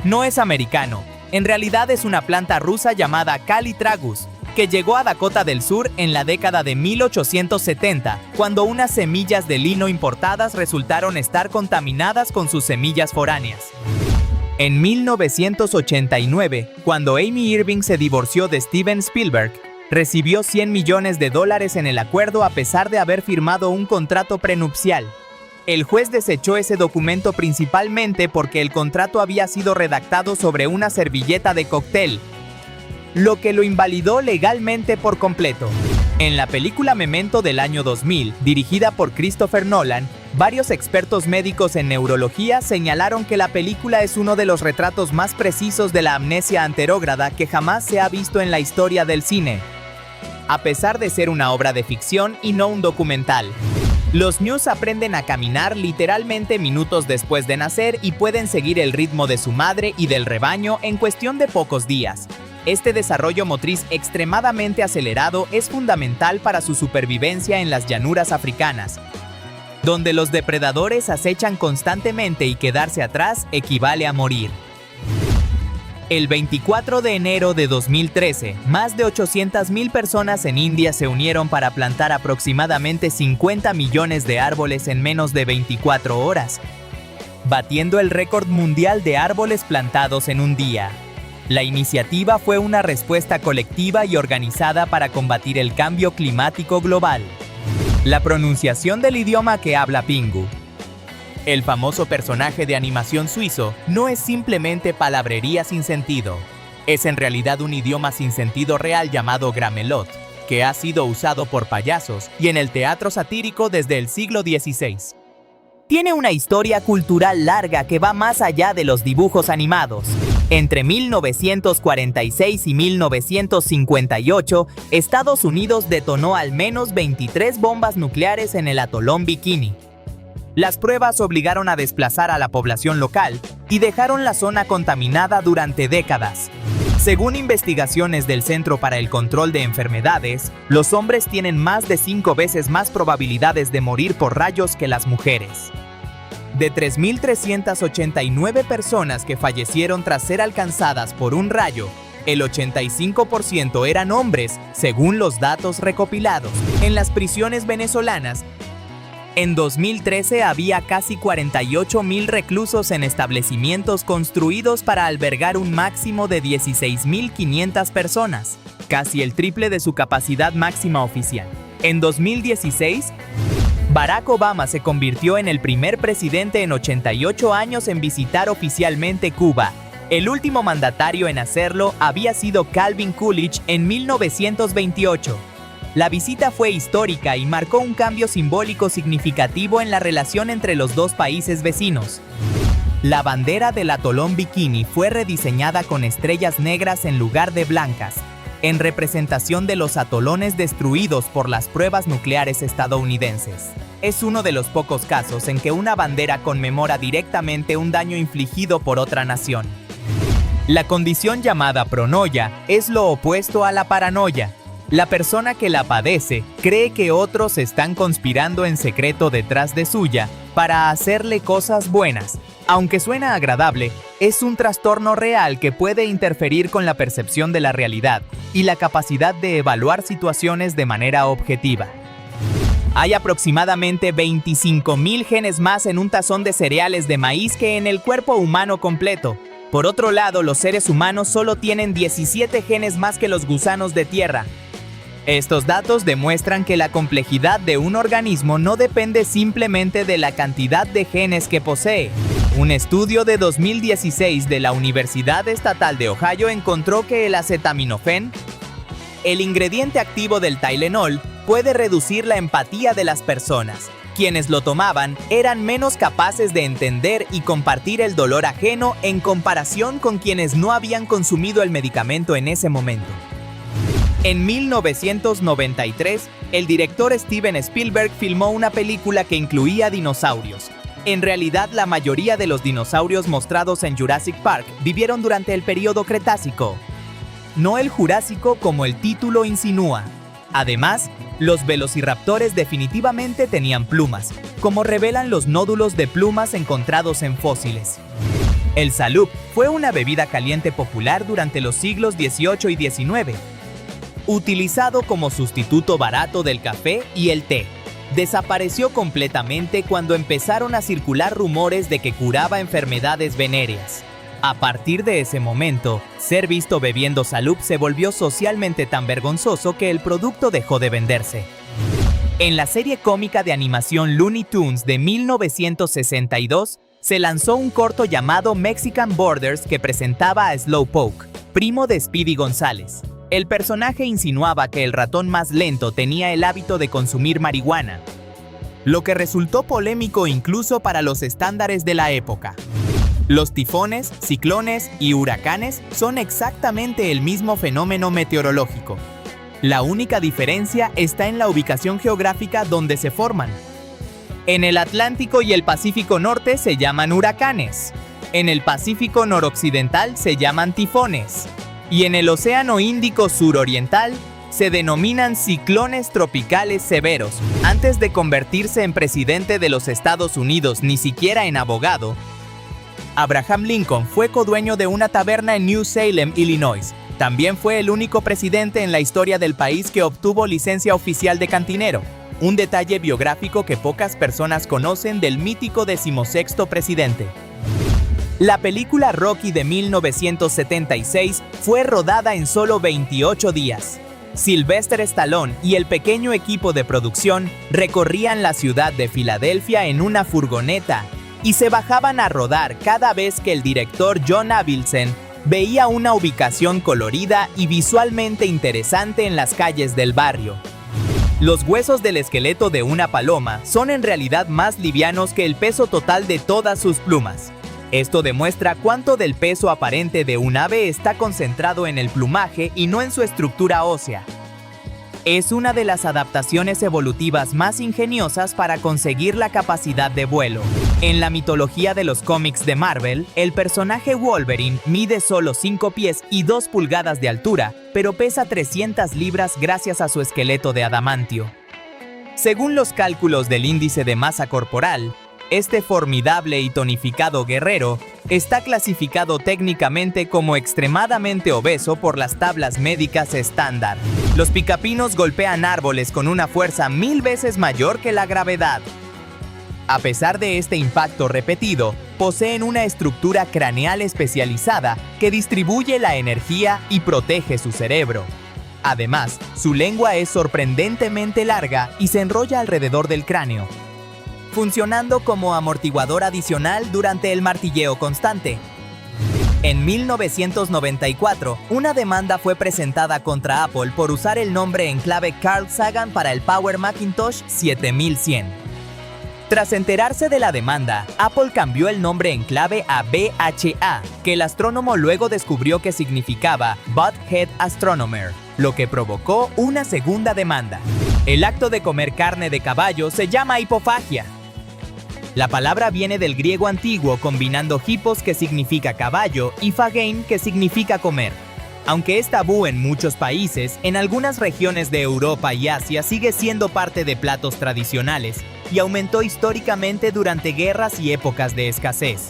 S1: no es americano. En realidad es una planta rusa llamada Callitragus, que llegó a Dakota del Sur en la década de 1870, cuando unas semillas de lino importadas resultaron estar contaminadas con sus semillas foráneas. En 1989, cuando Amy Irving se divorció de Steven Spielberg, recibió $100 millones en el acuerdo a pesar de haber firmado un contrato prenupcial. El juez desechó ese documento principalmente porque el contrato había sido redactado sobre una servilleta de cóctel, lo que lo invalidó legalmente por completo. En la película Memento del año 2000, dirigida por Christopher Nolan, varios expertos médicos en neurología señalaron que la película es uno de los retratos más precisos de la amnesia anterógrada que jamás se ha visto en la historia del cine, a pesar de ser una obra de ficción y no un documental. Los ñus aprenden a caminar literalmente minutos después de nacer y pueden seguir el ritmo de su madre y del rebaño en cuestión de pocos días. Este desarrollo motriz extremadamente acelerado es fundamental para su supervivencia en las llanuras africanas, donde los depredadores acechan constantemente y quedarse atrás equivale a morir. El 24 de enero de 2013, más de 800,000 personas en India se unieron para plantar aproximadamente 50 millones de árboles en menos de 24 horas, batiendo el récord mundial de árboles plantados en un día. La iniciativa fue una respuesta colectiva y organizada para combatir el cambio climático global. La pronunciación del idioma que habla Pingu. El famoso personaje de animación suizo no es simplemente palabrería sin sentido. Es en realidad un idioma sin sentido real llamado Gramelot, que ha sido usado por payasos y en el teatro satírico desde el siglo XVI. Tiene una historia cultural larga que va más allá de los dibujos animados. Entre 1946 y 1958, Estados Unidos detonó al menos 23 bombas nucleares en el atolón Bikini. Las pruebas obligaron a desplazar a la población local y dejaron la zona contaminada durante décadas. Según investigaciones del Centro para el Control de Enfermedades, los hombres tienen más de 5 veces más probabilidades de morir por rayos que las mujeres. De 3.389 personas que fallecieron tras ser alcanzadas por un rayo, el 85% eran hombres, según los datos recopilados. En las prisiones venezolanas, En 2013 había casi 48.000 reclusos en establecimientos construidos para albergar un máximo de 16.500 personas, casi el triple de su capacidad máxima oficial. En 2016, Barack Obama se convirtió en el primer presidente en 88 años en visitar oficialmente Cuba. El último mandatario en hacerlo había sido Calvin Coolidge en 1928. La visita fue histórica y marcó un cambio simbólico significativo en la relación entre los dos países vecinos. La bandera del atolón Bikini fue rediseñada con estrellas negras en lugar de blancas, en representación de los atolones destruidos por las pruebas nucleares estadounidenses. Es uno de los pocos casos en que una bandera conmemora directamente un daño infligido por otra nación. La condición llamada pronoia es lo opuesto a la paranoia. La persona que la padece cree que otros están conspirando en secreto detrás de suya para hacerle cosas buenas. Aunque suena agradable, es un trastorno real que puede interferir con la percepción de la realidad y la capacidad de evaluar situaciones de manera objetiva. Hay aproximadamente 25.000 genes más en un tazón de cereales de maíz que en el cuerpo humano completo. Por otro lado, los seres humanos solo tienen 17 genes más que los gusanos de tierra. Estos datos demuestran que la complejidad de un organismo no depende simplemente de la cantidad de genes que posee. Un estudio de 2016 de la Universidad Estatal de Ohio encontró que el acetaminofén, el ingrediente activo del Tylenol, puede reducir la empatía de las personas. Quienes lo tomaban eran menos capaces de entender y compartir el dolor ajeno en comparación con quienes no habían consumido el medicamento en ese momento. En 1993, el director Steven Spielberg filmó una película que incluía dinosaurios. En realidad, la mayoría de los dinosaurios mostrados en Jurassic Park vivieron durante el período Cretácico, no el Jurásico como el título insinúa. Además, los velociraptores definitivamente tenían plumas, como revelan los nódulos de plumas encontrados en fósiles. El salud fue una bebida caliente popular durante los siglos XVIII y XIX, utilizado como sustituto barato del café y el té. Desapareció completamente cuando empezaron a circular rumores de que curaba enfermedades venéreas. A partir de ese momento, ser visto bebiendo salud se volvió socialmente tan vergonzoso que el producto dejó de venderse. En la serie cómica de animación Looney Tunes de 1962, se lanzó un corto llamado Mexican Borders que presentaba a Slowpoke, primo de Speedy González. El personaje insinuaba que el ratón más lento tenía el hábito de consumir marihuana, lo que resultó polémico incluso para los estándares de la época. Los tifones, ciclones y huracanes son exactamente el mismo fenómeno meteorológico. La única diferencia está en la ubicación geográfica donde se forman. En el Atlántico y el Pacífico Norte se llaman huracanes. En el Pacífico Noroccidental se llaman tifones. Y en el Océano Índico Suroriental se denominan ciclones tropicales severos. Antes de convertirse en presidente de los Estados Unidos, ni siquiera en abogado, Abraham Lincoln fue codueño de una taberna en New Salem, Illinois. También fue el único presidente en la historia del país que obtuvo licencia oficial de cantinero, un detalle biográfico que pocas personas conocen del mítico 16º presidente. La película Rocky de 1976 fue rodada en solo 28 días. Sylvester Stallone y el pequeño equipo de producción recorrían la ciudad de Filadelfia en una furgoneta y se bajaban a rodar cada vez que el director John Avildsen veía una ubicación colorida y visualmente interesante en las calles del barrio. Los huesos del esqueleto de una paloma son en realidad más livianos que el peso total de todas sus plumas. Esto demuestra cuánto del peso aparente de un ave está concentrado en el plumaje y no en su estructura ósea. Es una de las adaptaciones evolutivas más ingeniosas para conseguir la capacidad de vuelo. En la mitología de los cómics de Marvel, el personaje Wolverine mide solo 5 pies y 2 pulgadas de altura, pero pesa 300 libras gracias a su esqueleto de adamantio. Según los cálculos del índice de masa corporal, este formidable y tonificado guerrero está clasificado técnicamente como extremadamente obeso por las tablas médicas estándar. Los picapinos golpean árboles con una fuerza 1000 veces mayor que la gravedad. A pesar de este impacto repetido, poseen una estructura craneal especializada que distribuye la energía y protege su cerebro. Además, su lengua es sorprendentemente larga y se enrolla alrededor del cráneo, funcionando como amortiguador adicional durante el martilleo constante. En 1994, una demanda fue presentada contra Apple por usar el nombre en clave Carl Sagan para el Power Macintosh 7100. Tras enterarse de la demanda, Apple cambió el nombre en clave a BHA, que el astrónomo luego descubrió que significaba Butthead Astronomer, lo que provocó una segunda demanda. El acto de comer carne de caballo se llama hipofagia. La palabra viene del griego antiguo combinando hipos, que significa caballo, y phagein, que significa comer. Aunque es tabú en muchos países, en algunas regiones de Europa y Asia sigue siendo parte de platos tradicionales y aumentó históricamente durante guerras y épocas de escasez.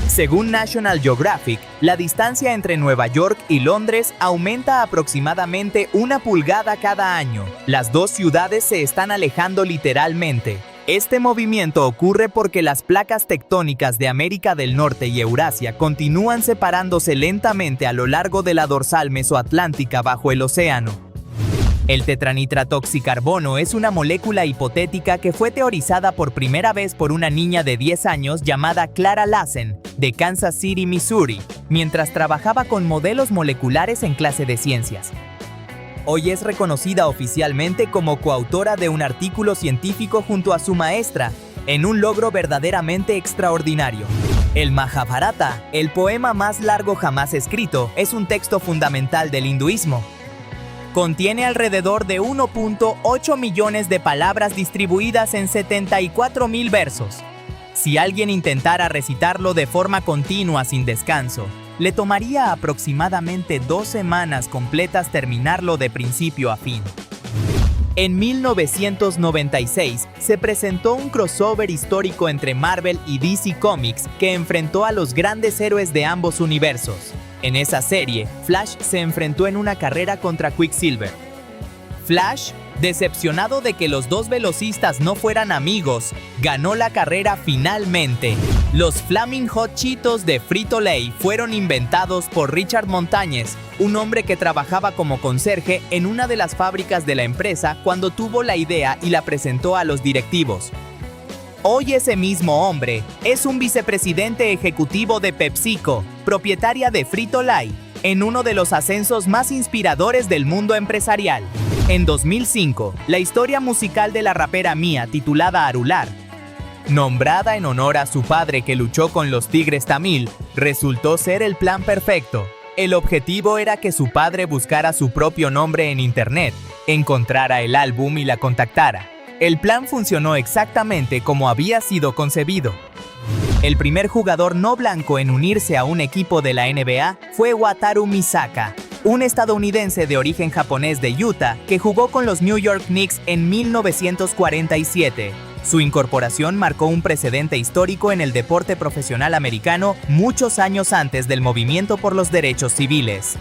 S1: Según National Geographic, la distancia entre Nueva York y Londres aumenta aproximadamente 1 pulgada cada año. Las dos ciudades se están alejando literalmente. Este movimiento ocurre porque las placas tectónicas de América del Norte y Eurasia continúan separándose lentamente a lo largo de la dorsal mesoatlántica bajo el océano. El tetranitratoxicarbono es una molécula hipotética que fue teorizada por primera vez por una niña de 10 años llamada Clara Lassen, de Kansas City, Missouri, mientras trabajaba con modelos moleculares en clase de ciencias. Hoy es reconocida oficialmente como coautora de un artículo científico junto a su maestra, en un logro verdaderamente extraordinario. El Mahabharata, el poema más largo jamás escrito, es un texto fundamental del hinduismo. Contiene alrededor de 1.8 millones de palabras distribuidas en 74.000 versos. Si alguien intentara recitarlo de forma continua sin descanso, le tomaría aproximadamente 2 semanas completas terminarlo de principio a fin. En 1996 se presentó un crossover histórico entre Marvel y DC Comics que enfrentó a los grandes héroes de ambos universos. En esa serie, Flash se enfrentó en una carrera contra Quicksilver. Flash, decepcionado de que los dos velocistas no fueran amigos, ganó la carrera finalmente. Los Flaming Hot Cheetos de Frito-Lay fueron inventados por Richard Montañez, un hombre que trabajaba como conserje en una de las fábricas de la empresa cuando tuvo la idea y la presentó a los directivos. Hoy ese mismo hombre es un vicepresidente ejecutivo de PepsiCo, propietaria de Frito-Lay, en uno de los ascensos más inspiradores del mundo empresarial. En 2005, la historia musical de la rapera Mia, titulada Arular, nombrada en honor a su padre que luchó con los Tigres Tamil, resultó ser el plan perfecto. El objetivo era que su padre buscara su propio nombre en internet, encontrara el álbum y la contactara. El plan funcionó exactamente como había sido concebido. El primer jugador no blanco en unirse a un equipo de la NBA fue Wataru Misaka, un estadounidense de origen japonés de Utah que jugó con los New York Knicks en 1947. Su incorporación marcó un precedente histórico en el deporte profesional americano muchos años antes del movimiento por los derechos civiles.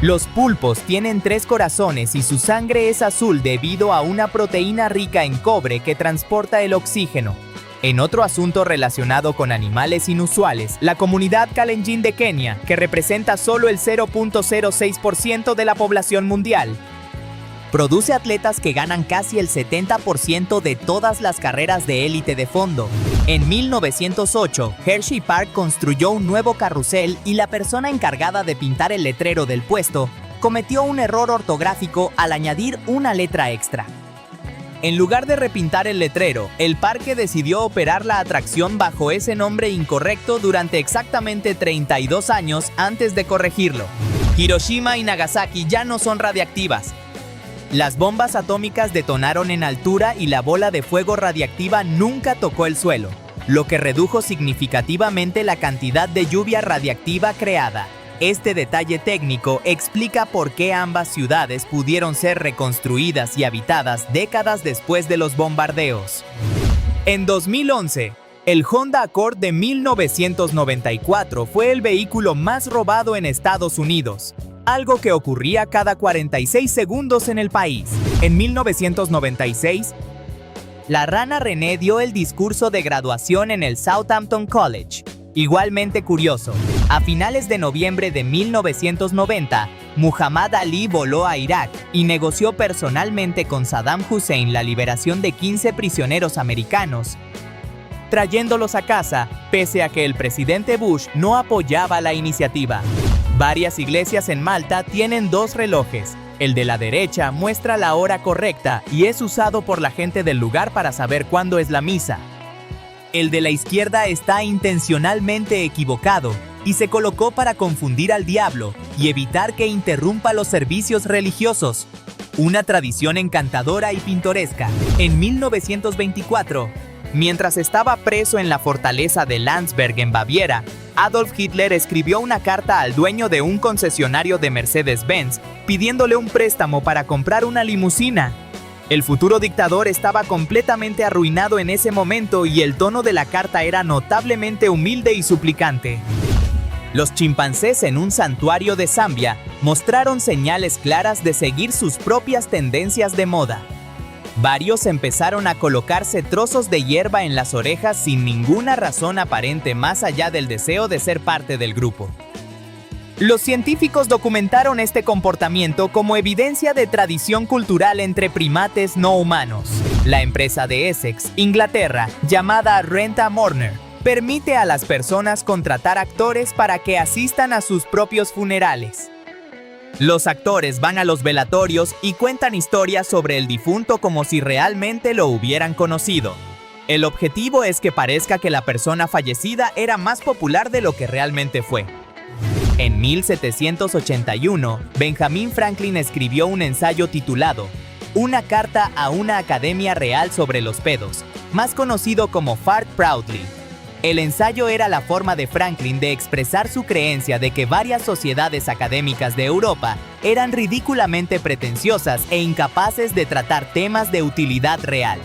S1: Los pulpos tienen 3 corazones y su sangre es azul debido a una proteína rica en cobre que transporta el oxígeno. En otro asunto relacionado con animales inusuales, la comunidad Kalenjin de Kenia, que representa solo el 0.06% de la población mundial, produce atletas que ganan casi el 70% de todas las carreras de élite de fondo. En 1908, Hershey Park construyó un nuevo carrusel y la persona encargada de pintar el letrero del puesto cometió un error ortográfico al añadir una letra extra. En lugar de repintar el letrero, el parque decidió operar la atracción bajo ese nombre incorrecto durante exactamente 32 años antes de corregirlo. Hiroshima y Nagasaki ya no son radiactivas. Las bombas atómicas detonaron en altura y la bola de fuego radiactiva nunca tocó el suelo, lo que redujo significativamente la cantidad de lluvia radiactiva creada. Este detalle técnico explica por qué ambas ciudades pudieron ser reconstruidas y habitadas décadas después de los bombardeos. En 2011, el Honda Accord de 1994 fue el vehículo más robado en Estados Unidos, algo que ocurría cada 46 segundos en el país. En 1996, La rana René dio el discurso de graduación en el Southampton College. Igualmente curioso, a finales de noviembre de 1990, Muhammad Ali voló a Irak y negoció personalmente con Saddam Hussein la liberación de 15 prisioneros americanos, trayéndolos a casa, pese a que el presidente Bush no apoyaba la iniciativa. Varias iglesias en Malta tienen dos relojes. El de la derecha muestra la hora correcta y es usado por la gente del lugar para saber cuándo es la misa. El de la izquierda está intencionalmente equivocado y se colocó para confundir al diablo y evitar que interrumpa los servicios religiosos. Una tradición encantadora y pintoresca. En 1924, mientras estaba preso en la fortaleza de Landsberg en Baviera, Adolf Hitler escribió una carta al dueño de un concesionario de Mercedes-Benz pidiéndole un préstamo para comprar una limusina. El futuro dictador estaba completamente arruinado en ese momento y el tono de la carta era notablemente humilde y suplicante. Los chimpancés en un santuario de Zambia mostraron señales claras de seguir sus propias tendencias de moda. Varios empezaron a colocarse trozos de hierba en las orejas sin ninguna razón aparente más allá del deseo de ser parte del grupo. Los científicos documentaron este comportamiento como evidencia de tradición cultural entre primates no humanos. La empresa de Essex, Inglaterra, llamada Rent-A-Mourner, permite a las personas contratar actores para que asistan a sus propios funerales. Los actores van a los velatorios y cuentan historias sobre el difunto como si realmente lo hubieran conocido. El objetivo es que parezca que la persona fallecida era más popular de lo que realmente fue. En 1781, Benjamin Franklin escribió un ensayo titulado Una carta a una academia real sobre los pedos, más conocido como Fart Proudly. El ensayo era la forma de Franklin de expresar su creencia de que varias sociedades académicas de Europa eran ridículamente pretenciosas e incapaces de tratar temas de utilidad real.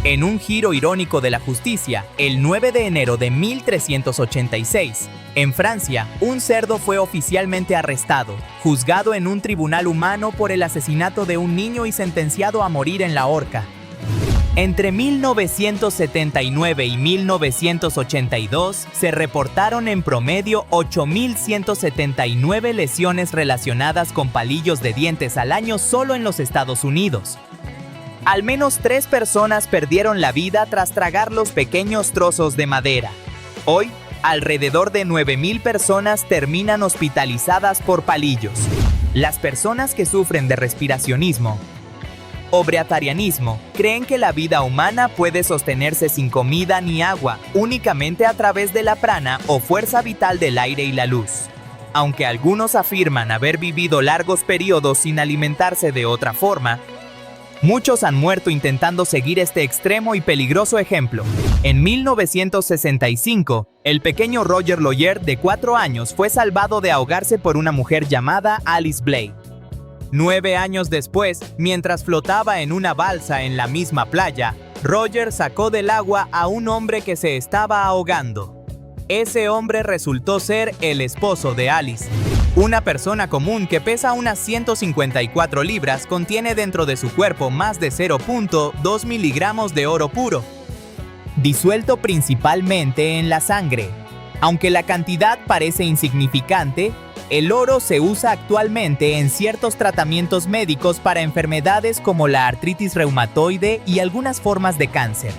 S1: En un giro irónico de la justicia, el 9 de enero de 1386, en Francia, un cerdo fue oficialmente arrestado, juzgado en un tribunal humano por el asesinato de un niño y sentenciado a morir en la horca. Entre 1979 y 1982 se reportaron en promedio 8.179 lesiones relacionadas con palillos de dientes al año solo en los Estados Unidos. Al menos 3 personas perdieron la vida tras tragar los pequeños trozos de madera. Hoy, alrededor de 9.000 personas terminan hospitalizadas por palillos. Las personas que sufren de respiracionismo o breatharianismo creen que la vida humana puede sostenerse sin comida ni agua, únicamente a través de la prana o fuerza vital del aire y la luz. Aunque algunos afirman haber vivido largos periodos sin alimentarse de otra forma, muchos han muerto intentando seguir este extremo y peligroso ejemplo. En 1965, el pequeño Roger Loyer, de 4 años, fue salvado de ahogarse por una mujer llamada Alice Blake. 9 años después, mientras flotaba en una balsa en la misma playa, Roger sacó del agua a un hombre que se estaba ahogando. Ese hombre resultó ser el esposo de Alice. Una persona común que pesa unas 154 libras contiene dentro de su cuerpo más de 0.2 miligramos de oro puro, disuelto principalmente en la sangre. Aunque la cantidad parece insignificante, el oro se usa actualmente en ciertos tratamientos médicos para enfermedades como la artritis reumatoide y algunas formas de cáncer.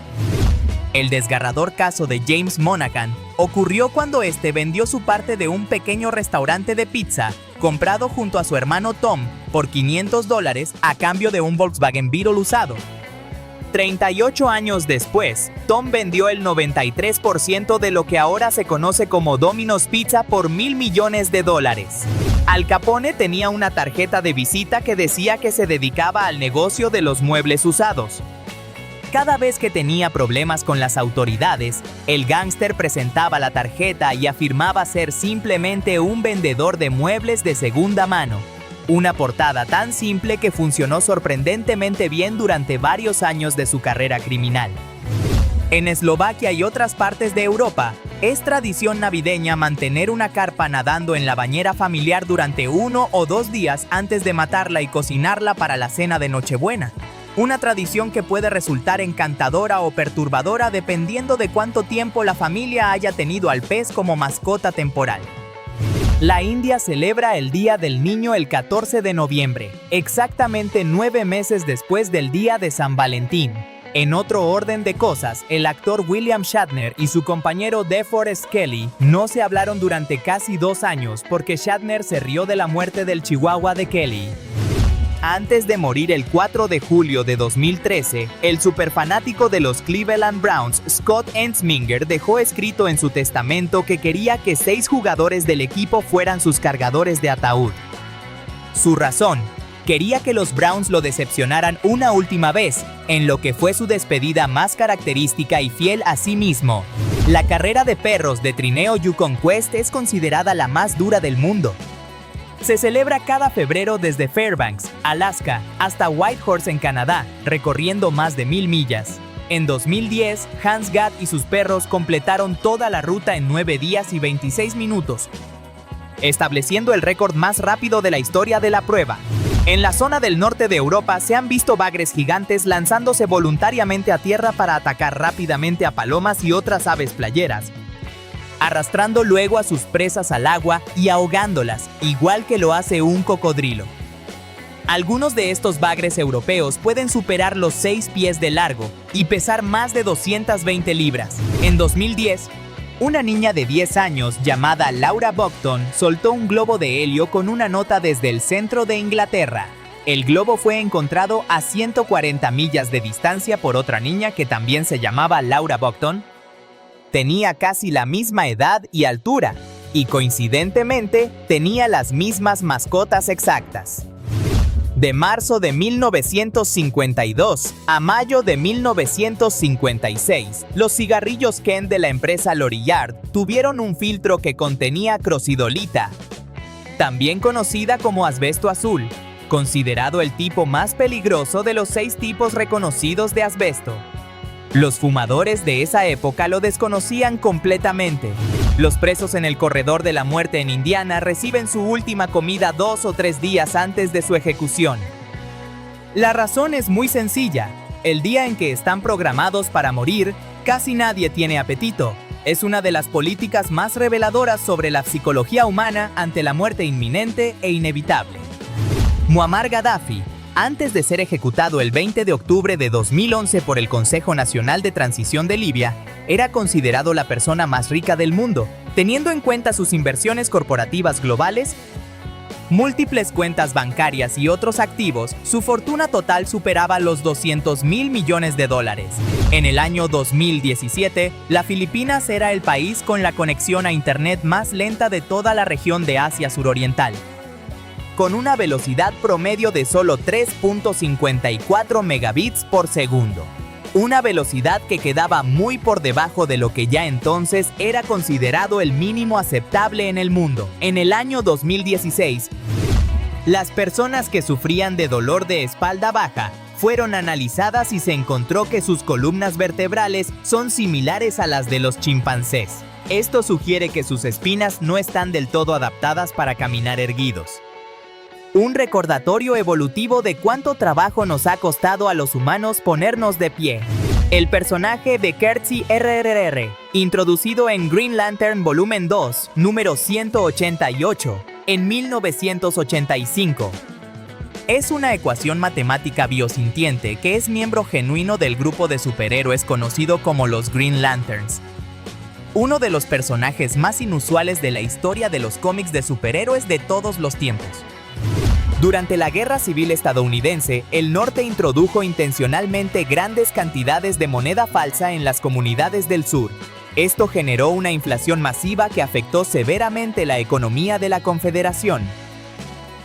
S1: El desgarrador caso de James Monaghan ocurrió cuando este vendió su parte de un pequeño restaurante de pizza comprado junto a su hermano Tom por $500 a cambio de un Volkswagen Beetle usado. 38 años después, Tom vendió el 93% de lo que ahora se conoce como Domino's Pizza por $1.000 millones. Al Capone tenía una tarjeta de visita que decía que se dedicaba al negocio de los muebles usados. Cada vez que tenía problemas con las autoridades, el gángster presentaba la tarjeta y afirmaba ser simplemente un vendedor de muebles de segunda mano. Una portada tan simple que funcionó sorprendentemente bien durante varios años de su carrera criminal. En Eslovaquia y otras partes de Europa, es tradición navideña mantener una carpa nadando en la bañera familiar durante 1 o 2 días antes de matarla y cocinarla para la cena de Nochebuena. Una tradición que puede resultar encantadora o perturbadora dependiendo de cuánto tiempo la familia haya tenido al pez como mascota temporal. La India celebra el Día del Niño el 14 de noviembre, exactamente 9 meses después del Día de San Valentín. En otro orden de cosas, el actor William Shatner y su compañero DeForest Kelley no se hablaron durante casi 2 años porque Shatner se rió de la muerte del chihuahua de Kelley. Antes de morir el 4 de julio de 2013, el superfanático de los Cleveland Browns, Scott Ensminger, dejó escrito en su testamento que quería que 6 jugadores del equipo fueran sus cargadores de ataúd. Su razón: quería que los Browns lo decepcionaran una última vez, en lo que fue su despedida más característica y fiel a sí mismo. La carrera de perros de trineo Yukon Quest es considerada la más dura del mundo. Se celebra cada febrero desde Fairbanks, Alaska, hasta Whitehorse en Canadá, recorriendo más de 1000 millas. En 2010, Hans Gatt y sus perros completaron toda la ruta en 9 días y 26 minutos, estableciendo el récord más rápido de la historia de la prueba. En la zona del norte de Europa se han visto bagres gigantes lanzándose voluntariamente a tierra para atacar rápidamente a palomas y otras aves playeras, arrastrando luego a sus presas al agua y ahogándolas, igual que lo hace un cocodrilo. Algunos de estos bagres europeos pueden superar los 6 pies de largo y pesar más de 220 libras. En 2010, una niña de 10 años llamada Laura Buckton soltó un globo de helio con una nota desde el centro de Inglaterra. El globo fue encontrado a 140 millas de distancia por otra niña que también se llamaba Laura Buckton. Tenía casi la misma edad y altura, y coincidentemente tenía las mismas mascotas exactas. De marzo de 1952 a mayo de 1956, los cigarrillos Ken de la empresa Lorillard tuvieron un filtro que contenía crocidolita, también conocida como asbesto azul, considerado el tipo más peligroso de los 6 tipos reconocidos de asbesto. Los fumadores de esa época lo desconocían completamente. Los presos en el corredor de la muerte en Indiana reciben su última comida 2 o 3 días antes de su ejecución. La razón es muy sencilla. El día en que están programados para morir, casi nadie tiene apetito. Es una de las políticas más reveladoras sobre la psicología humana ante la muerte inminente e inevitable. Muammar Gaddafi, antes de ser ejecutado el 20 de octubre de 2011 por el Consejo Nacional de Transición de Libia, era considerado la persona más rica del mundo, teniendo en cuenta sus inversiones corporativas globales, múltiples cuentas bancarias y otros activos. Su fortuna total superaba los $200 mil millones. En el año 2017, las Filipinas era el país con la conexión a Internet más lenta de toda la región de Asia Suroriental, con una velocidad promedio de solo 3.54 megabits por segundo. Una velocidad que quedaba muy por debajo de lo que ya entonces era considerado el mínimo aceptable en el mundo. En el año 2016, las personas que sufrían de dolor de espalda baja fueron analizadas y se encontró que sus columnas vertebrales son similares a las de los chimpancés. Esto sugiere que sus espinas no están del todo adaptadas para caminar erguidos. Un recordatorio evolutivo de cuánto trabajo nos ha costado a los humanos ponernos de pie. El personaje de Kertzi RRR, introducido en Green Lantern Volumen 2, número 188, en 1985. Es una ecuación matemática biosintiente que es miembro genuino del grupo de superhéroes conocido como los Green Lanterns, uno de los personajes más inusuales de la historia de los cómics de superhéroes de todos los tiempos. Durante la Guerra Civil estadounidense, el norte introdujo intencionalmente grandes cantidades de moneda falsa en las comunidades del sur. Esto generó una inflación masiva que afectó severamente la economía de la Confederación,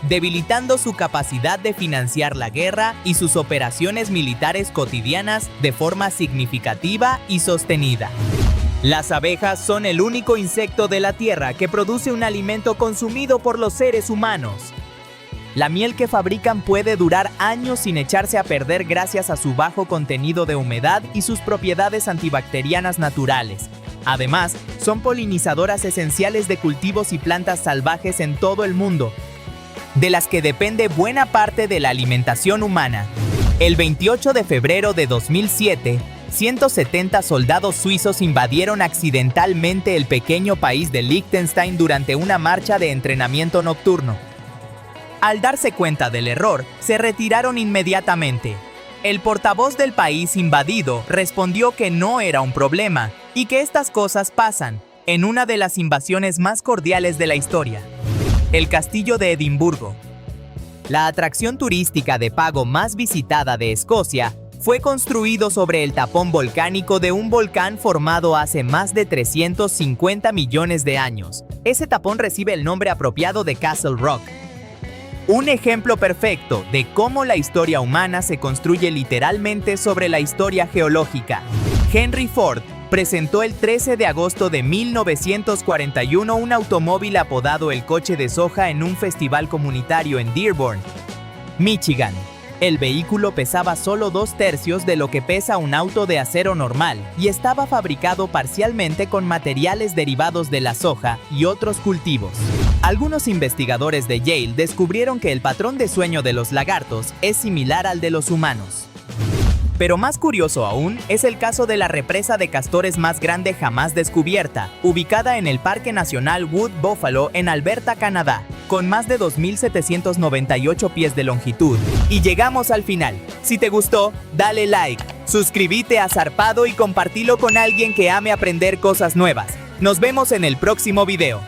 S1: debilitando su capacidad de financiar la guerra y sus operaciones militares cotidianas de forma significativa y sostenida. Las abejas son el único insecto de la Tierra que produce un alimento consumido por los seres humanos. La miel que fabrican puede durar años sin echarse a perder gracias a su bajo contenido de humedad y sus propiedades antibacterianas naturales. Además, son polinizadoras esenciales de cultivos y plantas salvajes en todo el mundo, de las que depende buena parte de la alimentación humana. El 28 de febrero de 2007, 170 soldados suizos invadieron accidentalmente el pequeño país de Liechtenstein durante una marcha de entrenamiento nocturno. Al darse cuenta del error, se retiraron inmediatamente. El portavoz del país invadido respondió que no era un problema y que estas cosas pasan en una de las invasiones más cordiales de la historia. El Castillo de Edimburgo. La atracción turística de pago más visitada de Escocia fue construido sobre el tapón volcánico de un volcán formado hace más de 350 millones de años. Ese tapón recibe el nombre apropiado de Castle Rock. Un ejemplo perfecto de cómo la historia humana se construye literalmente sobre la historia geológica. Henry Ford presentó el 13 de agosto de 1941 un automóvil apodado el coche de soja en un festival comunitario en Dearborn, Michigan. El vehículo pesaba solo 2/3 de lo que pesa un auto de acero normal y estaba fabricado parcialmente con materiales derivados de la soja y otros cultivos. Algunos investigadores de Yale descubrieron que el patrón de sueño de los lagartos es similar al de los humanos. Pero más curioso aún es el caso de la represa de castores más grande jamás descubierta, ubicada en el Parque Nacional Wood Buffalo en Alberta, Canadá, con más de 2.798 pies de longitud. Y llegamos al final. Si te gustó, dale like, suscríbete a Zarpado y compartilo con alguien que ame aprender cosas nuevas. Nos vemos en el próximo video.